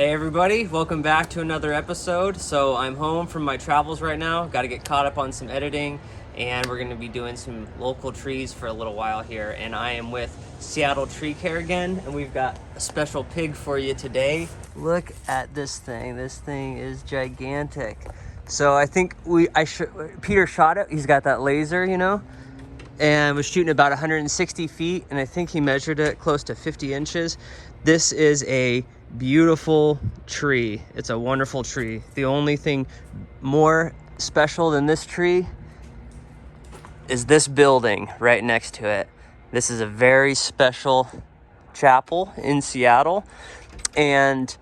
Hey everybody, welcome back to another episode. So I'm home from my travels right now. Got to get caught up on some editing, and we're going to be doing some local trees for a little while here. And I am with Seattle Tree Care again, and we've got a special pig for you today. Look at this thing. This thing is gigantic. So I think Peter shot it. He's got that laser, you know, and was shooting about 160 feet, and I think he measured it close to 50 inches. This is a beautiful tree. It's a wonderful tree. The only thing more special than this tree is this building right next to it. This is a very special chapel in Seattle, and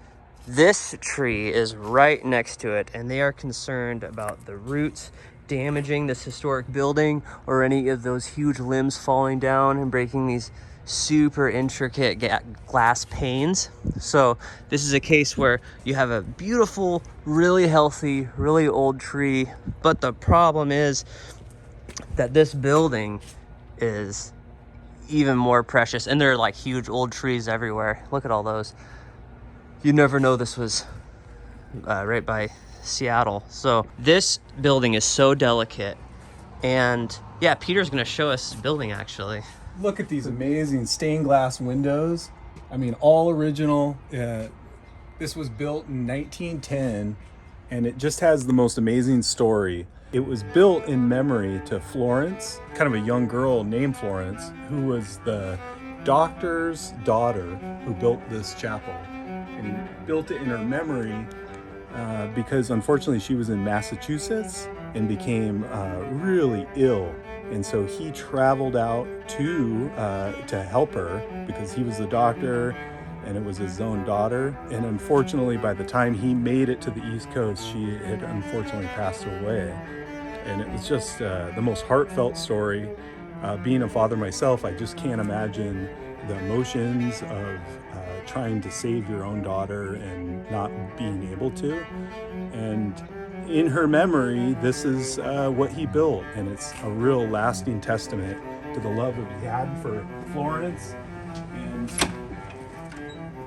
this tree is right next to it, and they are concerned about the roots damaging this historic building or any of those huge limbs falling down and breaking these super intricate glass panes. So this is a case where you have a beautiful, really healthy, really old tree, but the problem is that this building is even more precious, and there are like huge old trees everywhere. Look at all those. You never know this was right by Seattle. So this building is so delicate, and yeah, Peter's gonna show us this building actually. Look at these amazing stained glass windows. I mean, all original. This was built in 1910, and it just has the most amazing story. It was built in memory to Florence, kind of a young girl named Florence, who was the doctor's daughter who built this chapel. And he built it in her memory because unfortunately she was in Massachusetts and became really ill. And so he traveled out to help her because he was the doctor and it was his own daughter. And unfortunately, by the time he made it to the East Coast, she had unfortunately passed away. And it was just the most heartfelt story. Being a father myself, I just can't imagine the emotions of trying to save your own daughter and not being able to. And in her memory, this is what he built, and it's a real lasting testament to the love that he had for Florence. And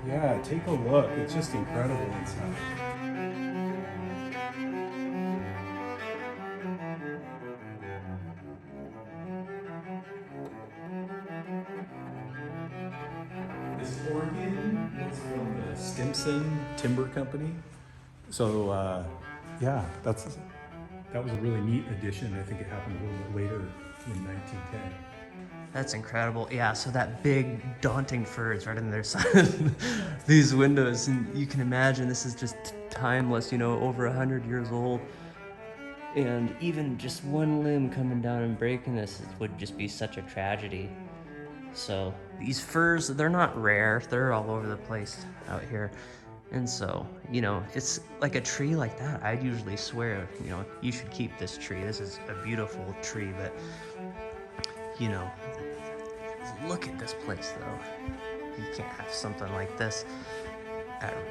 yeah, take a look. It's just incredible inside. This organ was from the Stimson Timber Company. So yeah, that was a really neat addition. I think it happened a little bit later in 1910. That's incredible. Yeah, so that big daunting fir is right on their side. These windows, and you can imagine this is just timeless, you know, over 100 years old. And even just one limb coming down and breaking this would just be such a tragedy. So these firs, they're not rare. They're all over the place out here. And so, you know, it's like a tree like that, I'd usually swear, you know, you should keep this tree. This is a beautiful tree, but, you know, look at this place, though. You can't have something like this,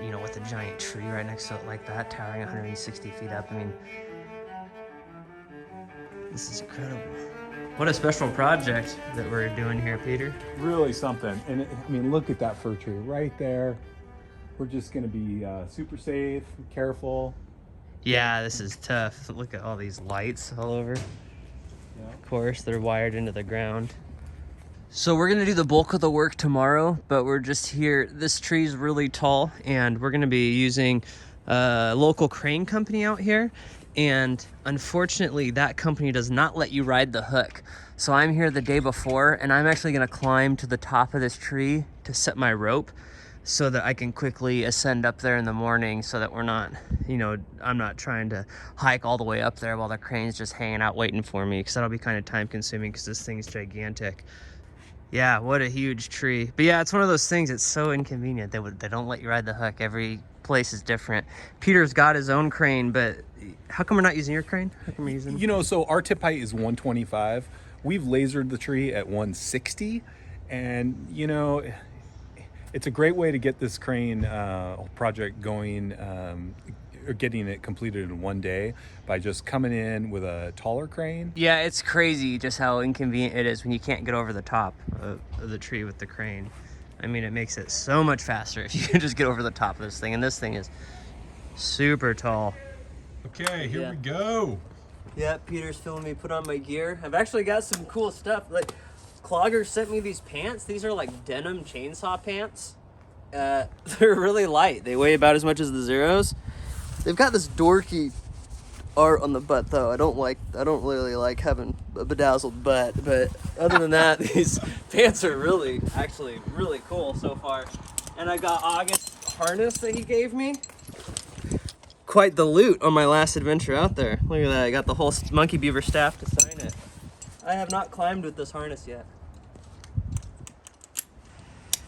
you know, with a giant tree right next to it like that, towering 160 feet up. I mean, this is incredible. What a special project that we're doing here, Peter. Really something. And I mean, look at that fir tree right there. We're just going to be super safe, careful. Yeah, this is tough. Look at all these lights all over. Yeah. Of course, they're wired into the ground. So we're going to do the bulk of the work tomorrow, but we're just here. This tree is really tall, and we're going to be using a local crane company out here. And unfortunately, that company does not let you ride the hook. So I'm here the day before, and I'm actually going to climb to the top of this tree to set my rope, so that I can quickly ascend up there in the morning, so that we're not, you know, I'm not trying to hike all the way up there while the crane's just hanging out waiting for me, because that'll be kind of time consuming because this thing's gigantic. Yeah, what a huge tree. But yeah, it's one of those things, it's so inconvenient. They don't let you ride the hook. Every place is different. Peter's got his own crane, but how come we're not using your crane? How come we're using? You know, so our tip height is 125. We've lasered the tree at 160, and you know, it's a great way to get this crane project going, or getting it completed in one day by just coming in with a taller crane. Yeah, it's crazy just how inconvenient it is when you can't get over the top of the tree with the crane. I mean, it makes it so much faster if you can just get over the top of this thing. And this thing is super tall. Okay, here Yeah. we go. Yeah, Peter's filming me put on my gear. I've actually got some cool stuff. Like, Clogger sent me these pants. These are like denim chainsaw pants. They're really light. They weigh about as much as the Zeros. They've got this dorky art on the butt though. I don't really like having a bedazzled butt, but other than that, these pants are actually really cool so far. And I got August's harness that he gave me. Quite the loot on my last adventure out there. Look at that, I got the whole monkey beaver staff to sign it. I have not climbed with this harness yet.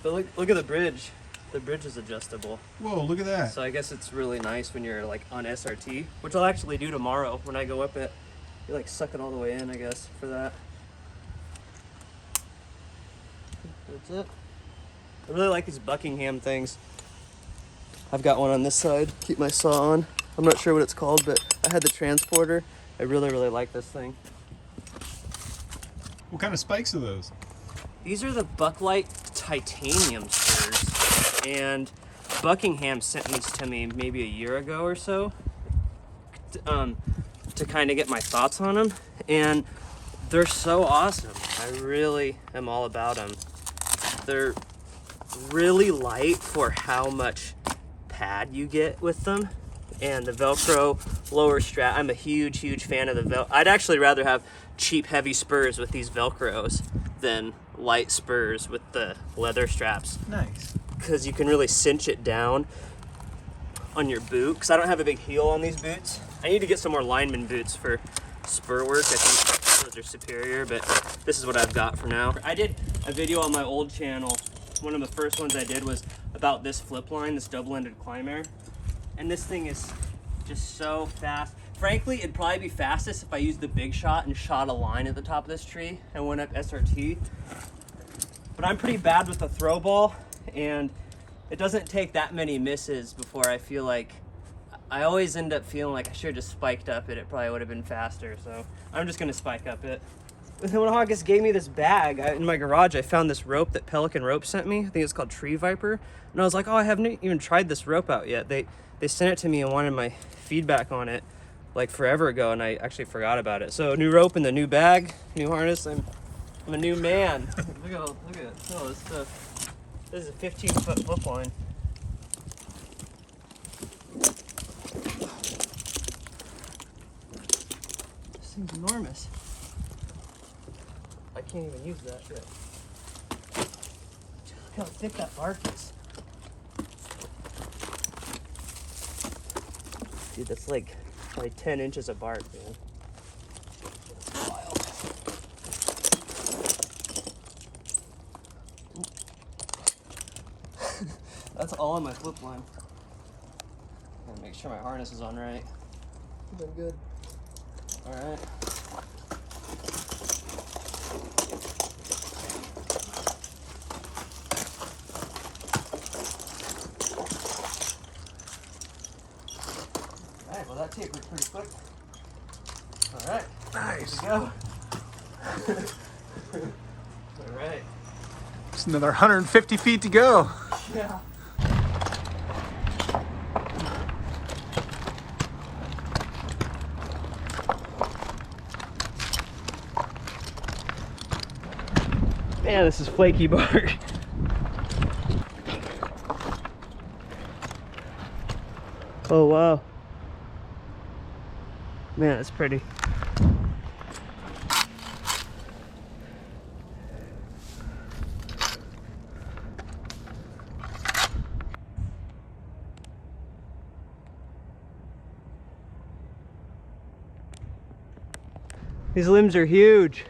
But look at the bridge. The bridge is adjustable. Whoa, look at that. So I guess it's really nice when you're like on SRT, which I'll actually do tomorrow when I go up it. You like suck it all the way in, I guess, for that. That's it. I really like these Buckingham things. I've got one on this side, keep my saw on. I'm not sure what it's called, but I had the transporter. I really like this thing. What kind of spikes are those? These are the Bucklite titanium spurs, and Buckingham sent these to me maybe a year ago or so to kind of get my thoughts on them, and they're so awesome. I really am all about them. They're really light for how much pad you get with them, and the Velcro lower strap. I'm a huge fan of the Velcro. I'd actually rather have cheap heavy spurs with these Velcros than light spurs with the leather straps. Nice. Because you can really cinch it down on your boot. Because I don't have a big heel on these boots. I need to get some more lineman boots for spur work. I think those are superior, but this is what I've got for now. I did a video on my old channel. One of the first ones I did was about this flip line, this double-ended Climber. And this thing is just so fast. Frankly, it'd probably be fastest if I used the big shot and shot a line at the top of this tree and went up SRT. But I'm pretty bad with the throw ball, and it doesn't take that many misses before I feel like I always end up feeling like I should have just spiked up it. It probably would have been faster, so I'm just gonna spike up it. And then when August gave me this bag, in my garage, I found this rope that Pelican Rope sent me. I think it's called Tree Viper. And I was like, oh, I haven't even tried this rope out yet. They sent it to me and wanted my feedback on it like forever ago, and I actually forgot about it. So new rope in the new bag, new harness. I'm a new man. look at all this stuff. This is a 15-foot flip line. This thing's enormous. I can't even use that yet. Look how thick that bark is. Dude, that's like probably 10 inches of bark, man. That's wild. That's all on my flip line. Gotta make sure my harness is on right. Been good. All right. Alright, well that tapered pretty quick. Alright. Nice. Here we go. Alright. Just another 150 feet to go. Yeah. Man, this is flaky bark. Oh wow. Man, it's pretty. These limbs are huge.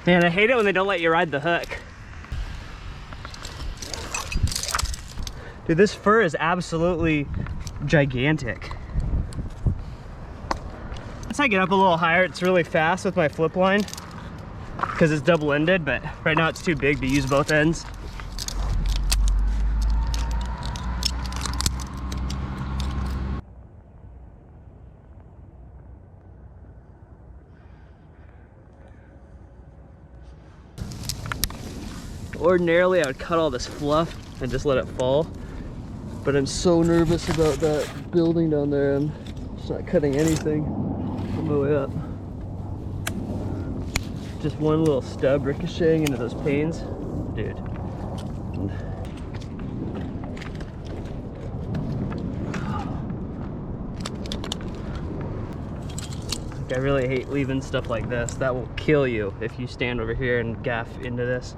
Man, I hate it when they don't let you ride the hook. Dude, this fur is absolutely gigantic. Once I get up a little higher, it's really fast with my flip line because it's double-ended, but right now it's too big to use both ends. Ordinarily, I would cut all this fluff and just let it fall, but I'm so nervous about that building down there. I'm just not cutting anything on my way up. Just one little stub ricocheting into those panes, dude. I really hate leaving stuff like this. That will kill you if you stand over here and gaff into this.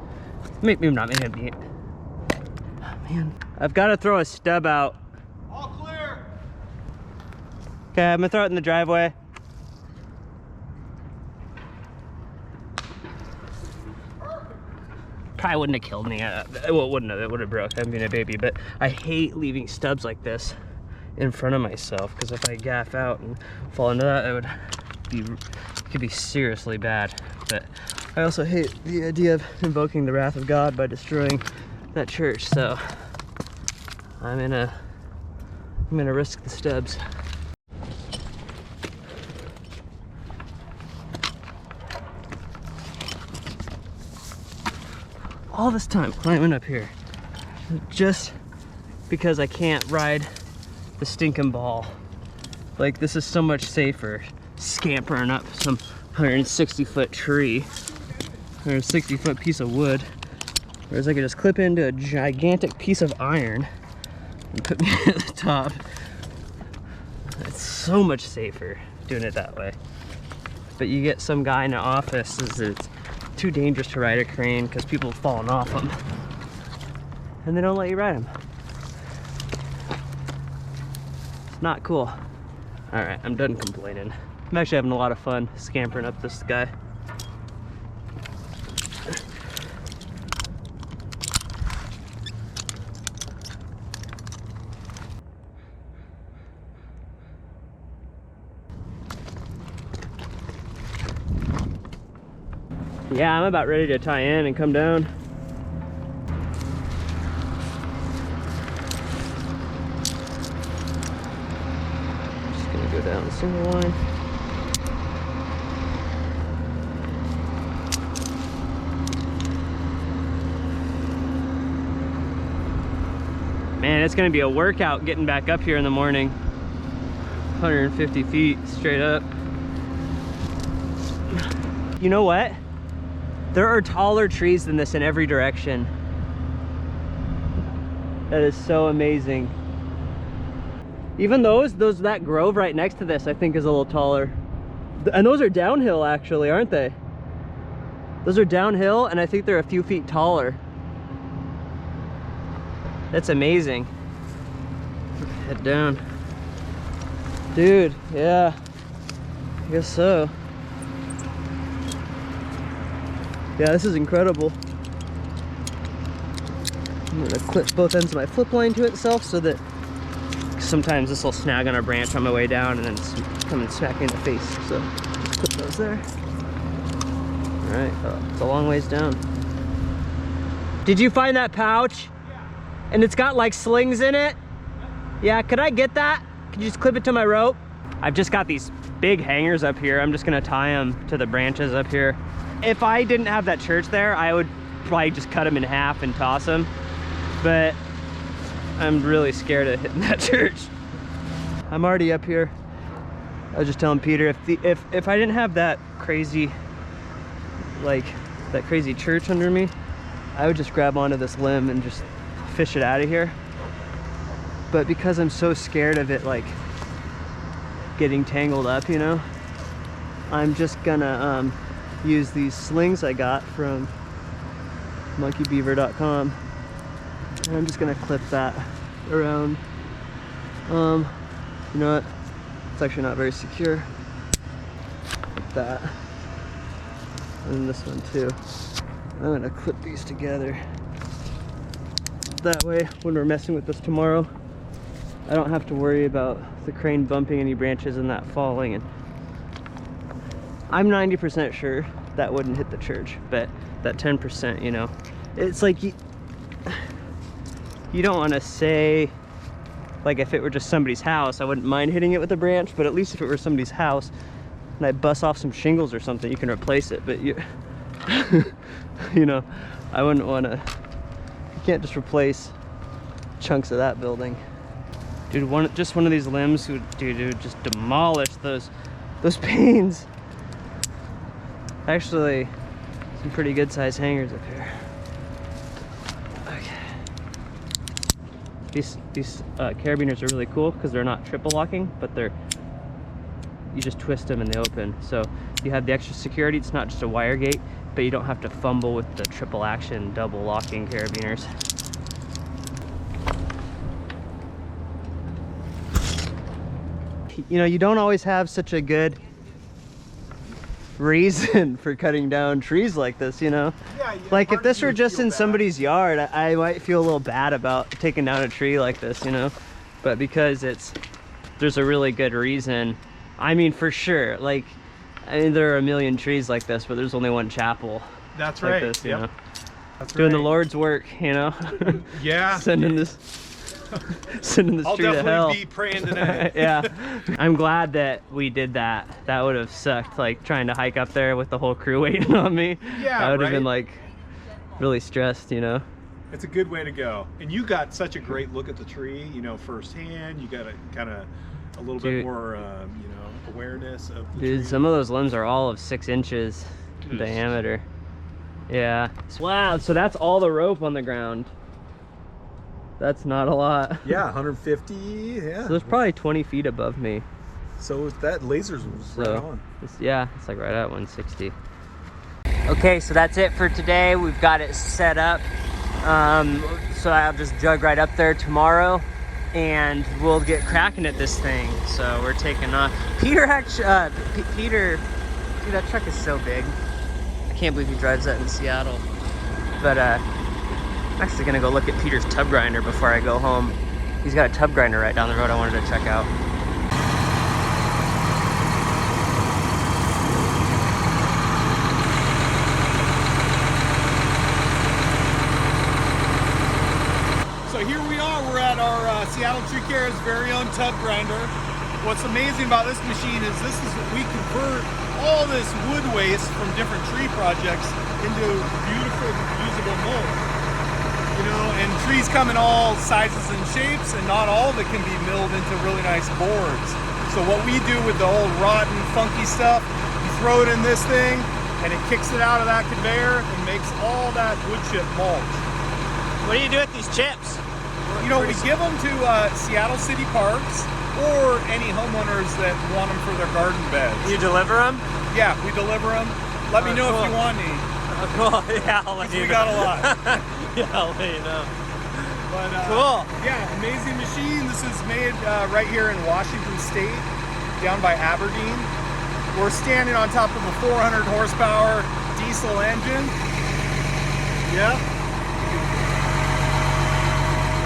Maybe not, maybe. Oh, man. I've got to throw a stub out. All clear. Okay, I'm gonna throw it in the driveway. Probably wouldn't have killed me. Well, it wouldn't have. It would have broke. I'm being a baby, but I hate leaving stubs like this in front of myself because if I gaff out and fall into that, it could be seriously bad. But I also hate the idea of invoking the wrath of God by destroying that church. So I'm gonna risk the stubs. All this time climbing up here just because I can't ride the stinking ball. Like, this is so much safer scampering up some 160-foot tree, 160-foot piece of wood, whereas I could just clip into a gigantic piece of iron and put me at the top. It's so much safer doing it that way. But you get some guy in the office says it's too dangerous to ride a crane because people have fallen off them, and they don't let you ride them. It's not cool. All right, I'm done complaining. I'm actually having a lot of fun scampering up this guy. Yeah, I'm about ready to tie in and come down. Just gonna go down the single line. Man, it's gonna be a workout getting back up here in the morning. 150 feet straight up. You know what? There are taller trees than this in every direction. That is so amazing. Even that grove right next to this, I think is a little taller. And those are downhill actually, aren't they? Those are downhill and I think they're a few feet taller. That's amazing. Head down. Dude, yeah. I guess so. Yeah, this is incredible. I'm gonna clip both ends of my flip line to itself so that sometimes this will snag on a branch on my way down and then come and smack me in the face. So just clip those there. All right, oh, it's a long ways down. Did you find that pouch? Yeah. And it's got like slings in it? Yeah, could I get that? Could you just clip it to my rope? I've just got these big hangers up here. I'm just gonna tie them to the branches up here. If I didn't have that church there, I would probably just cut them in half and toss them. But I'm really scared of hitting that church. I'm already up here. I was just telling Peter, if I didn't have that crazy, that crazy church under me, I would just grab onto this limb and just fish it out of here. But because I'm so scared of it, like, getting tangled up, you know, I'm just gonna use these slings I got from monkeybeaver.com, and I'm just gonna clip that around. You know what? It's actually not very secure. Like that, and this one too. I'm gonna clip these together. That way, when we're messing with this tomorrow, I don't have to worry about the crane bumping any branches and that falling. And I'm 90% sure that wouldn't hit the church, but that 10%, you know, it's like you don't want to say, like, if it were just somebody's house, I wouldn't mind hitting it with a branch, but at least if it were somebody's house and I bust off some shingles or something, you can replace it. But you you know, I wouldn't want to. You can't just replace chunks of that building. Dude, just one of these limbs would, dude, just demolish those panes. Actually, some pretty good sized hangers up here. Okay. These carabiners are really cool because they're not triple locking, but you just twist them and they open. So you have the extra security. It's not just a wire gate, but you don't have to fumble with the triple action double locking carabiners. You know, you don't always have such a good reason for cutting down trees like this, you know? Yeah, like if this were just in somebody's yard, I might feel a little bad about taking down a tree like this, you know? But because there's a really good reason. I mean, for sure, like, I mean, there are a million trees like this, but there's only one chapel. That's like right. This, you know? That's doing right. the Lord's work, you know? Yeah. Sending this tree to hell. I'll definitely be praying tonight. Yeah. I'm glad that we did that. That would have sucked, like trying to hike up there with the whole crew waiting on me. Yeah, I would have been like really stressed, you know? It's a good way to go. And you got such a great look at the tree, you know, firsthand. You got a little bit more, you know, awareness of the tree. Some of those limbs are all of 6 inches in diameter. Yeah. Wow, so that's all the rope on the ground. That's not a lot. Yeah, 150, yeah. So there's probably 20 feet above me. So that laser's was right on. Yeah, it's like right at 160. Okay, so that's it for today. We've got it set up. So I'll just jug right up there tomorrow and we'll get cracking at this thing. So we're taking off. Peter actually, Peter, dude, that truck is so big. I can't believe he drives that in Seattle. But I'm actually gonna go look at Peter's tub grinder before I go home. He's got a tub grinder right down the road I wanted to check out. So here we are, we're at our Seattle Tree Care's very own tub grinder. What's amazing about this machine is we convert all this wood waste from different tree projects into beautiful, usable mold. You know, and trees come in all sizes and shapes, and not all of it can be milled into really nice boards. So what we do with the old rotten, funky stuff, you throw it in this thing, and it kicks it out of that conveyor and makes all that wood chip mulch. What do you do with these chips? You know, we give them to Seattle City Parks or any homeowners that want them for their garden beds. You deliver them? Yeah, we deliver them. Let me know if you want any. Oh, cool. Yeah, I'll let you know. We got a lot. Yeah, I'll let you know. But, cool. Yeah, amazing machine. This is made right here in Washington State, down by Aberdeen. We're standing on top of a 400 horsepower diesel engine. Yeah.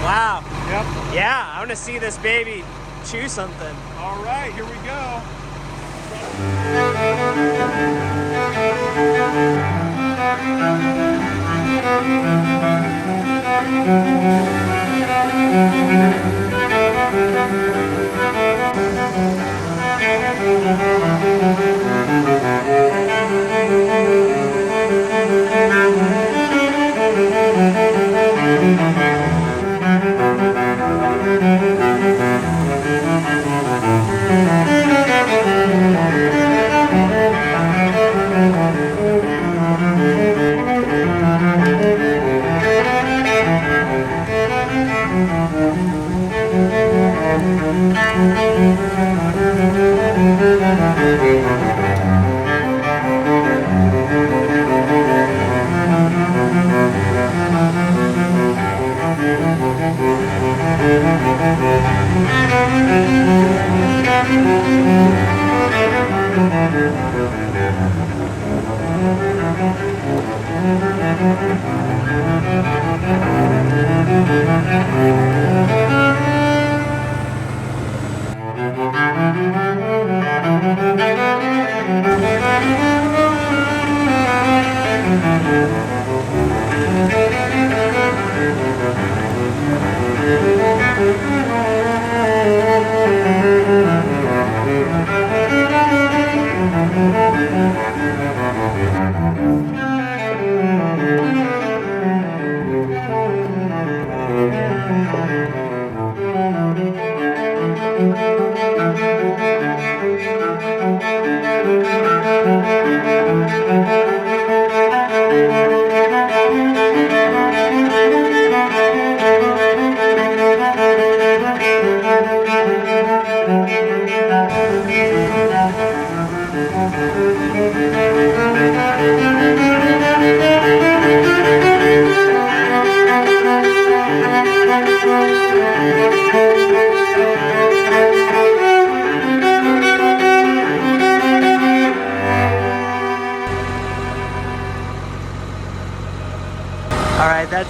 Wow. Yep. Yeah, I want to see this baby chew something. All right, here we go.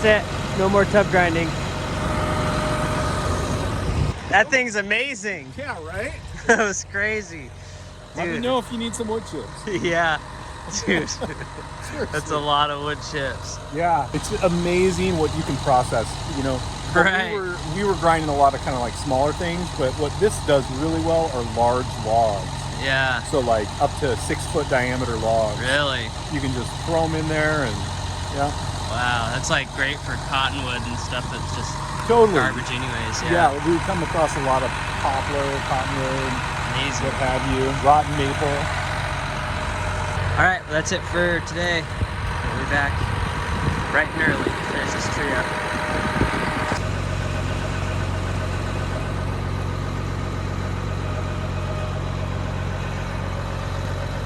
That's it. No more tub grinding. That thing's amazing. Yeah, right? That was crazy. Let me Dude. know if you need some wood chips. Yeah. Dude. That's a lot of wood chips. Yeah, it's amazing what you can process. You know, Right. we were grinding a lot of kind of like smaller things, but what this does really well are large logs. Yeah. So like up to 6 foot diameter logs. Really? You can just throw them in there and yeah. Wow. That's like great for cottonwood and stuff that's just Totally. garbage anyways. Yeah, we come across a lot of poplar, cottonwood, Amazing. what have you, rotten maple. All right. Well, that's it for today. We'll be back bright and early to finish this tree up.